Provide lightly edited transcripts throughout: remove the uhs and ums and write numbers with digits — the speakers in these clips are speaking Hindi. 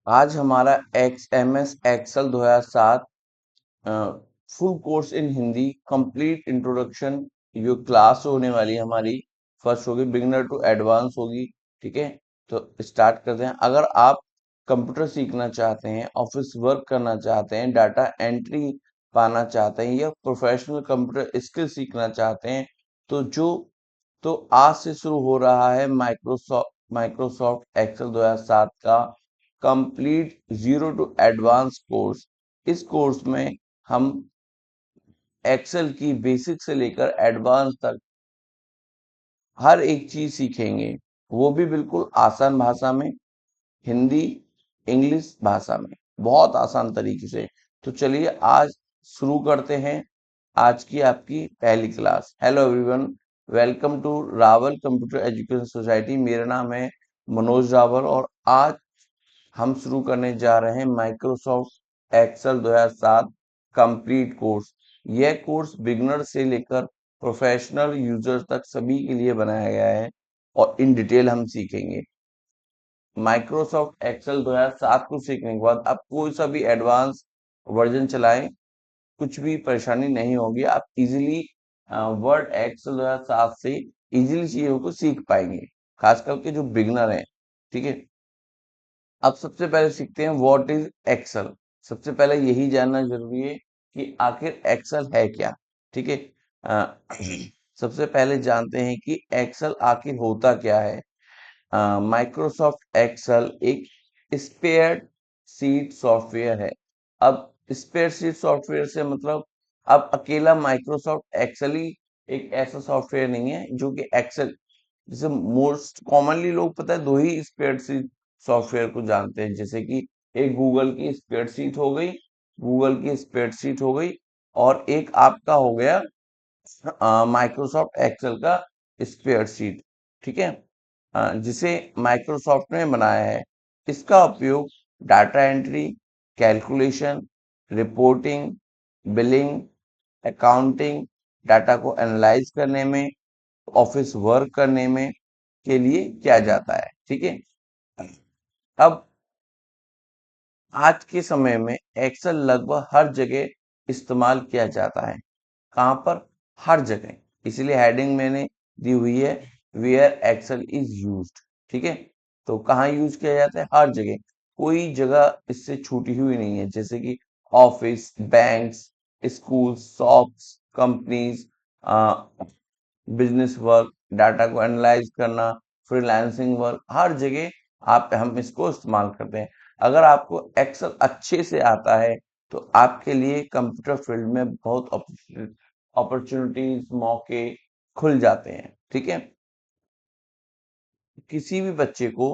आज हमारा MS Excel 2007 full course in Hindi complete introduction जो क्लास होने वाली है हमारी फर्स्ट होगी, बिगिनर टू एडवांस होगी। ठीक है, तो स्टार्ट करते हैं। अगर आप कंप्यूटर सीखना चाहते हैं, ऑफिस वर्क करना चाहते हैं, डाटा एंट्री पाना चाहते हैं या प्रोफेशनल कंप्यूटर स्किल सीखना चाहते हैं, तो आज से शुरू हो रहा है माइक्रोसॉफ्ट एक्सेल 2007 का complete zero to advance course. इस कोर्स में हम एक्सेल की बेसिक से लेकर एडवांस तक हर एक चीज सीखेंगे, वो भी बिल्कुल आसान भाषा में, हिंदी इंग्लिश भाषा में, बहुत आसान तरीके से। तो चलिए आज शुरू करते हैं आज की आपकी पहली class. Hello everyone, welcome to Rawal computer education society. मेरा नाम है मनोज रावल और आज हम शुरू करने जा रहे हैं माइक्रोसॉफ्ट एक्सेल 2007 कंप्लीट कोर्स। यह कोर्स बिगनर से लेकर प्रोफेशनल यूजर्स तक सभी के लिए बनाया गया है और इन डिटेल हम सीखेंगे। माइक्रोसॉफ्ट एक्सेल 2007 को सीखने के बाद आप कोई सा भी एडवांस वर्जन चलाएं, कुछ भी परेशानी नहीं होगी। आप इजीली वर्ड एक्सेल 2007 से इजीली चीजों को सीख पाएंगे, खास करके जो बिगनर हैं। ठीक है, अब सबसे पहले सीखते हैं व्हाट इज एक्सेल। सबसे पहले यही जानना जरूरी है कि आखिर एक्सेल है क्या। ठीक है, अ, सबसे पहले जानते हैं कि एक्सेल आखिर होता क्या है। माइक्रोसॉफ्ट एक्सेल एक स्प्रेड शीट सॉफ्टवेयर है। अब स्प्रेड शीट सॉफ्टवेयर से मतलब अब अकेला माइक्रोसॉफ्ट एक्सेल ही एक ऐसा सॉफ्टवेयर नहीं है जो कि एक्सेल, जैसे मोस्ट कॉमनली लोग पता है दो ही स्प्रेडशीट सॉफ्टवेयर को जानते हैं, जैसे कि एक गूगल की स्प्रेडशीट हो गई, और एक आपका हो गया माइक्रोसॉफ्ट एक्सेल का स्प्रेडशीट। ठीक है, जिसे माइक्रोसॉफ्ट ने बनाया है। इसका उपयोग data entry, calculation, reporting, billing, accounting, data को एनालाइज करने में, ऑफिस वर्क करने में के लिए किया जाता है। ठीक है, अब आज के समय में एक्सेल लगभग हर जगह इस्तेमाल किया जाता है। कहाँ पर? हर जगह। इसलिए हेडिंग मैंने दी हुई है वेयर एक्सेल इज यूज्ड। ठीक है, तो कहाँ यूज किया जाता है? हर जगह, कोई जगह इससे छूटी हुई नहीं है। जैसे कि office, banks, school, shops, companies, business work, data को एनालाइज करना, फ्रीलांसिंग वर्क, हर जगह आप हम इसको इस्तेमाल करते हैं। अगर आपको एक्सेल अच्छे से आता है तो आपके लिए कंप्यूटर फील्ड में बहुत अपॉर्चुनिटीज, मौके खुल जाते हैं। ठीक है, किसी भी बच्चे को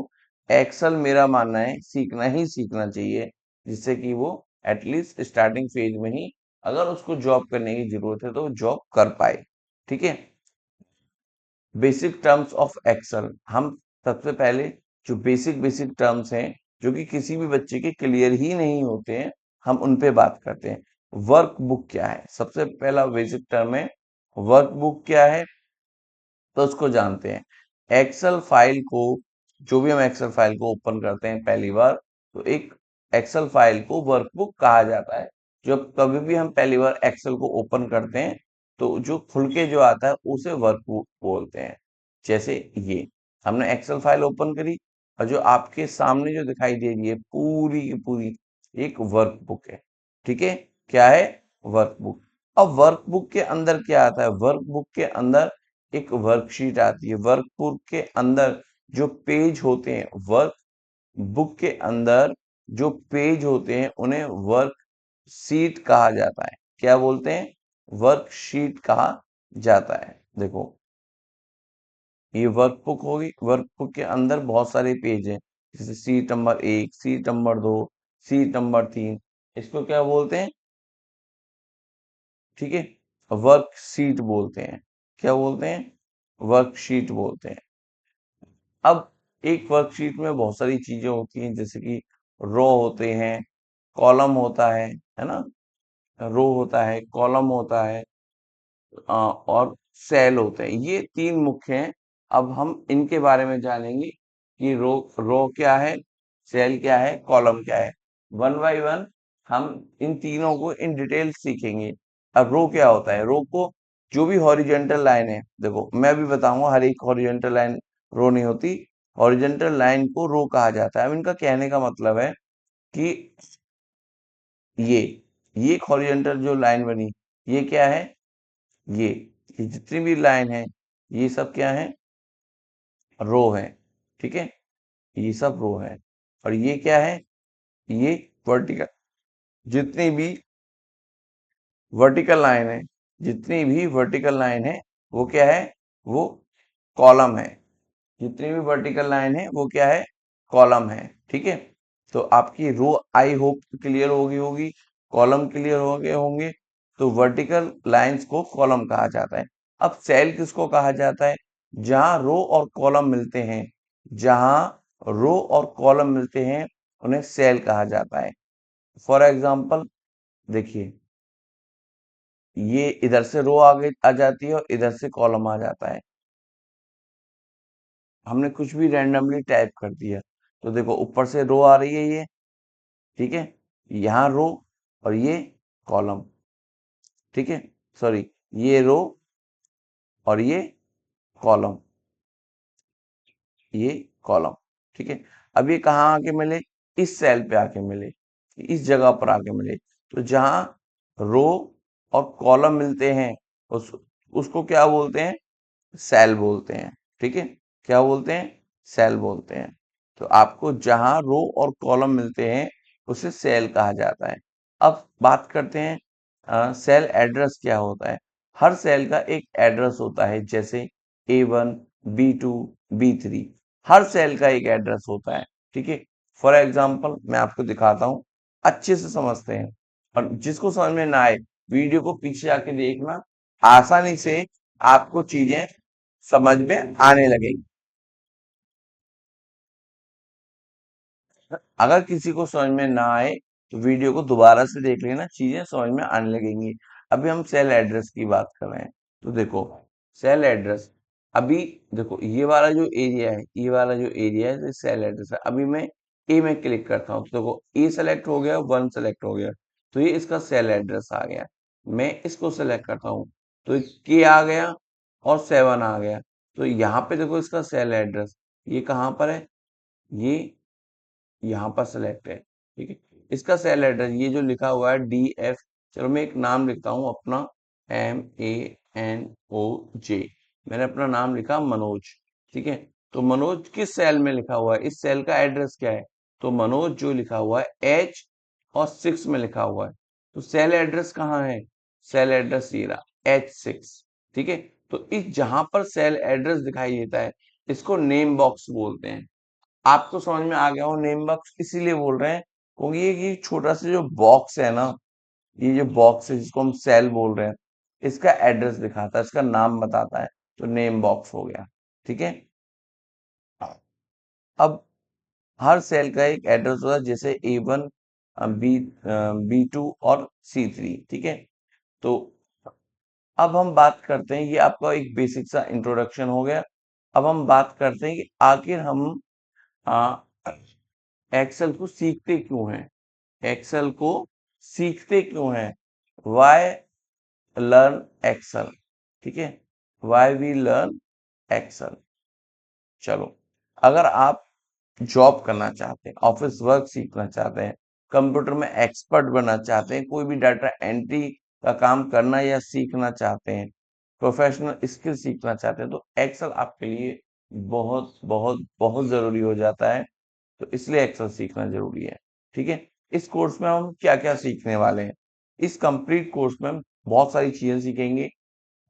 एक्सेल मेरा मानना है सीखना ही सीखना चाहिए, जिससे कि वो एटलीस्ट स्टार्टिंग फेज में ही अगर उसको जॉब करने की जरूरत है तो जॉब कर पाए। ठीक है, बेसिक टर्म्स ऑफ एक्सेल। हम सबसे पहले जो बेसिक टर्म्स हैं जो कि किसी भी बच्चे के क्लियर ही नहीं होते हैं, हम उन पे बात करते हैं। वर्कबुक क्या है? सबसे पहला बेसिक टर्म है वर्कबुक क्या है, तो उसको जानते हैं। एक्सेल फाइल को, जो भी हम एक्सेल फाइल को ओपन करते हैं पहली बार, तो एक एक्सेल फाइल को वर्कबुक कहा जाता है। जब कभी भी हम पहली बार एक्सेल को ओपन करते हैं तो जो खुल के जो आता है उसे वर्कबुक बोलते हैं। जैसे ये हमने एक्सेल फाइल ओपन करी और जो आपके सामने जो दिखाई दे रही है पूरी की पूरी एक वर्कबुक है। ठीक है, क्या है? वर्कबुक। अब वर्कबुक के अंदर क्या आता है? वर्कबुक के अंदर एक वर्कशीट आती है। वर्कबुक के अंदर जो पेज होते हैं, वर्क बुक के अंदर जो पेज होते हैं उन्हें वर्कशीट कहा जाता है। क्या बोलते हैं? वर्कशीट कहा जाता है। देखो, ये वर्कबुक होगी, वर्कबुक के अंदर बहुत सारे पेज हैं, जैसे seat number 1, seat number 2, seat number 3। इसको क्या बोलते हैं? ठीक है, वर्कशीट बोलते हैं। क्या बोलते हैं? वर्कशीट बोलते हैं। अब एक वर्कशीट में बहुत सारी चीजें होती हैं, जैसे कि रो होते हैं, कॉलम होता है ना? रो होता है, कॉलम होता है, और सेल होते हैं। ये तीन मुख्य हैं। अब हम इनके बारे में जानेंगे कि रो रो क्या है, सेल क्या है, कॉलम क्या है। वन बाय वन हम इन तीनों को इन डिटेल सीखेंगे। अब रो क्या होता है, रो को जो भी हॉरिजेंटल लाइन है, देखो मैं भी बताऊंगा, हर एक हॉरिजेंटल लाइन रो नहीं होती। हॉरिजेंटल लाइन को रो कहा जाता है। अब इनका कहने का मतलब है कि ये ये एक हॉरिजेंटल जो लाइन बनी, ये क्या है, ये ये जितनी भी लाइन है, ये सब क्या है, रो है। ठीक है, ये सब रो है। और ये क्या है, ये वर्टिकल, जितनी भी वर्टिकल लाइन है, जितनी भी वर्टिकल लाइन है वो क्या है, वो कॉलम है। जितनी भी वर्टिकल लाइन है वो क्या है, कॉलम है। ठीक है, तो आपकी रो आई होप क्लियर होगी होगी, कॉलम क्लियर हो गए होंगे। तो वर्टिकल लाइंस को कॉलम कहा जाता है। अब सेल किसको कहा जाता है, जहां रो और कॉलम मिलते हैं, जहां रो और कॉलम मिलते हैं उन्हें सेल कहा जाता है। फॉर एग्जाम्पल देखिए, ये इधर से रो आगे आ जाती है और इधर से कॉलम आ जाता है। हमने कुछ भी रैंडमली टाइप कर दिया, तो देखो ऊपर से रो आ रही है ये, ठीक है, यहाँ रो और ये कॉलम। ठीक है, सॉरी, ये रो और ये कॉलम, ये कॉलम। ठीक है, अब ये कहाँ आके मिले, इस सेल पे आके मिले, इस जगह पर आके मिले। तो जहां रो और कॉलम मिलते हैं उसको क्या बोलते हैं, सेल बोलते हैं। ठीक है, क्या बोलते हैं, सेल बोलते हैं। तो आपको जहां रो और कॉलम मिलते हैं उसे सेल कहा जाता है। अब बात करते हैं सेल एड्रेस क्या होता है। हर सेल का एक एड्रेस होता है, जैसे A1, B2, B3, हर सेल का एक एड्रेस होता है। ठीक है, फॉर एग्जाम्पल मैं आपको दिखाता हूँ, अच्छे से समझते हैं। और जिसको समझ में ना आए, वीडियो को पीछे आके देखना, आसानी से आपको चीजें समझ में आने लगेगी। अगर किसी को समझ में ना आए तो वीडियो को दोबारा से देख लेना, चीजें समझ में आने लगेंगी। अभी हम सेल एड्रेस की बात कर रहे हैं, तो देखो सेल एड्रेस, अभी देखो ये वाला जो एरिया है, ये वाला जो एरिया है सेल एड्रेस है। अभी मैं ए में क्लिक करता हूँ, तो देखो ए सेलेक्ट हो गया, वन सेलेक्ट हो गया, तो ये इसका सेल एड्रेस आ गया। मैं इसको सेलेक्ट करता हूँ तो के आ गया और सेवन आ गया। तो यहाँ पे देखो इसका सेल एड्रेस, ये कहाँ पर है, ये यहाँ पर सेलेक्ट है। ठीक है, इसका सेल एड्रेस ये जो लिखा हुआ है DF, चलो मैं एक नाम लिखता हूँ अपना, MANOJ, मैंने अपना नाम लिखा मनोज। ठीक है, तो मनोज किस सेल में लिखा हुआ है, इस सेल का एड्रेस क्या है, तो मनोज जो लिखा हुआ है H6 में लिखा हुआ है। तो सेल एड्रेस कहाँ है, सेल एड्रेस ये रहा H6। ठीक है, तो इस जहां पर सेल एड्रेस दिखाई देता है इसको नेम बॉक्स बोलते हैं। आपको समझ में आ गया हो, नेम बॉक्स इसीलिए बोल रहे हैं क्योंकि ये छोटा सा जो बॉक्स है ना, ये जो बॉक्स है जिसको हम सेल बोल रहे हैं, इसका एड्रेस दिखाता है, इसका नाम बताता है, तो नेम बॉक्स हो गया। ठीक है, अब हर सेल का एक एड्रेस होता है, जैसे A1, B2 और C3। ठीक है, तो अब हम बात करते हैं, ये आपका एक बेसिक सा इंट्रोडक्शन हो गया। अब हम बात करते हैं कि आखिर हम एक्सेल को सीखते क्यों हैं, एक्सेल को सीखते क्यों हैं, वाई लर्न एक्सेल। ठीक है, वाई वी लर्न एक्सेल। चलो, अगर आप जॉब करना चाहते हैं, ऑफिस वर्क सीखना चाहते हैं, कंप्यूटर में एक्सपर्ट बनना चाहते हैं, कोई भी डाटा एंट्री का काम करना या सीखना चाहते हैं, प्रोफेशनल स्किल सीखना चाहते हैं, तो एक्सेल आपके लिए बहुत बहुत बहुत जरूरी हो जाता है। तो इसलिए एक्सेल सीखना जरूरी है। ठीक है, इस कोर्स में हम क्या क्या सीखने वाले हैं, इस कंप्लीट कोर्स में हम बहुत सारी चीजें सीखेंगे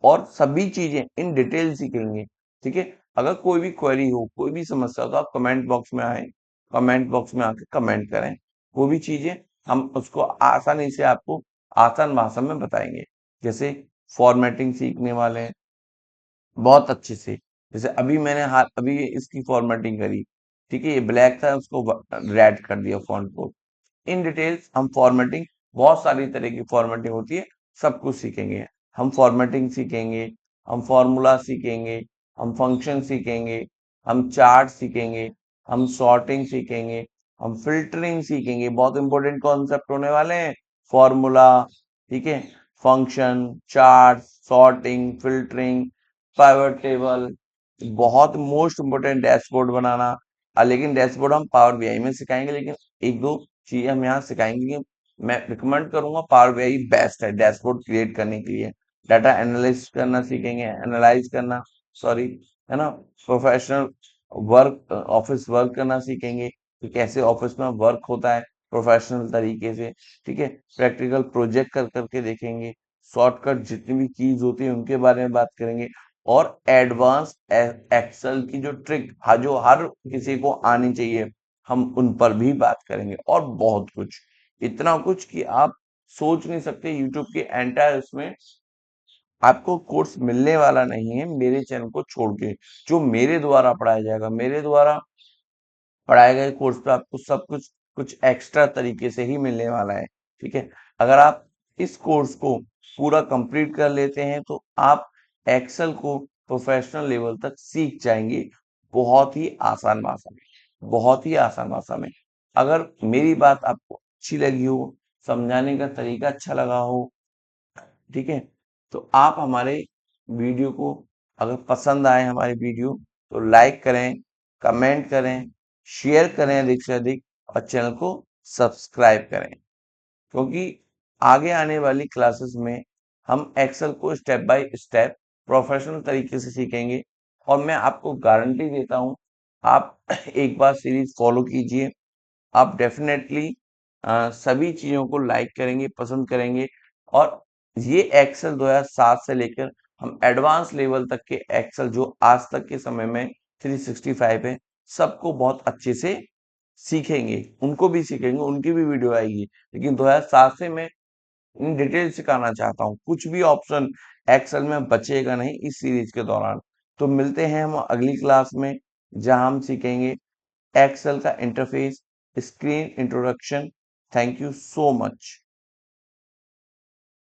और सभी चीजें इन डिटेल सीखेंगे। ठीक है, अगर कोई भी क्वेरी हो, कोई भी समस्या हो, तो आप कमेंट बॉक्स में आए, कमेंट बॉक्स में आके कमेंट करें, वो भी चीजें हम उसको आसानी से आपको आसान भाषा में बताएंगे। जैसे फॉर्मेटिंग सीखने वाले हैं बहुत अच्छे से, जैसे अभी मैंने हाल अभी इसकी फॉर्मेटिंग करी। ठीक है, ये ब्लैक था, उसको रेड कर दिया फॉन्ट को। इन डिटेल्स हम फॉर्मेटिंग, बहुत सारी तरह की फॉर्मेटिंग होती है, सब कुछ सीखेंगे। हम फॉर्मेटिंग सीखेंगे, हम फॉर्मूला सीखेंगे, हम फंक्शन सीखेंगे, हम चार्ट सीखेंगे, हम सॉर्टिंग सीखेंगे, हम फिल्टरिंग सीखेंगे, बहुत इंपॉर्टेंट कॉन्सेप्ट होने वाले हैं। फॉर्मूला, ठीक है, function, chart, sorting, filtering, pivot table, बहुत मोस्ट इंपोर्टेंट डैशबोर्ड बनाना। लेकिन डैशबोर्ड हम पावर बीआई में सिखाएंगे, लेकिन एक दो चीजें हम यहाँ सिखाएंगे कि मैं रिकमेंड करूंगा, पावर बीआई बेस्ट है डैशबोर्ड क्रिएट करने के लिए। डाटा एनालिसिस करना सीखेंगे, एनालाइज करना, सॉरी, है ना, प्रोफेशनल वर्क, ऑफिस वर्क करना सीखेंगे कि कैसे ऑफिस में वर्क होता है प्रोफेशनल तरीके से, ठीक है। प्रैक्टिकल प्रोजेक्ट कर करके देखेंगे, शॉर्टकट जितनी भी कीज होती है उनके बारे में बात करेंगे, और एडवांस एक्सेल की जो ट्रिक जो हर किसी को आनी चाहिए, हम उन पर भी बात करेंगे, और बहुत कुछ, इतना कुछ कि आप सोच नहीं सकते। यूट्यूब के एंटायर उसमें आपको कोर्स मिलने वाला नहीं है मेरे चैनल को छोड़ के। जो मेरे द्वारा पढ़ाया जाएगा, मेरे द्वारा पढ़ाए गए कोर्स पे आपको सब कुछ कुछ एक्स्ट्रा तरीके से ही मिलने वाला है, ठीक है। अगर आप इस कोर्स को पूरा कंप्लीट कर लेते हैं तो आप एक्सेल को प्रोफेशनल लेवल तक सीख जाएंगे, बहुत ही आसान भाषा में, बहुत ही आसान भाषा में। अगर मेरी बात आपको अच्छी लगी हो, समझाने का तरीका अच्छा लगा हो, ठीक है, तो आप हमारे वीडियो को, अगर पसंद आए हमारे वीडियो, तो लाइक करें, कमेंट करें, शेयर करें अधिक से अधिक, और चैनल को सब्सक्राइब करें, क्योंकि आगे आने वाली क्लासेस में हम एक्सेल को स्टेप बाय स्टेप प्रोफेशनल तरीके से सीखेंगे। और मैं आपको गारंटी देता हूं, आप एक बार सीरीज फॉलो कीजिए, आप डेफिनेटली सभी चीजों को लाइक करेंगे, पसंद करेंगे। और ये एक्सेल 2007 से लेकर हम एडवांस लेवल तक के एक्सेल जो आज तक के समय में 365 है, सबको बहुत अच्छे से सीखेंगे, उनको भी सीखेंगे, उनकी भी वीडियो आएगी। लेकिन 2007 से मैं इन डिटेल सिखाना चाहता हूँ, कुछ भी ऑप्शन एक्सेल में बचेगा नहीं इस सीरीज के दौरान। तो मिलते हैं हम अगली क्लास में, जहां हम सीखेंगे एक्सेल का interface, screen introduction. Thank you so much.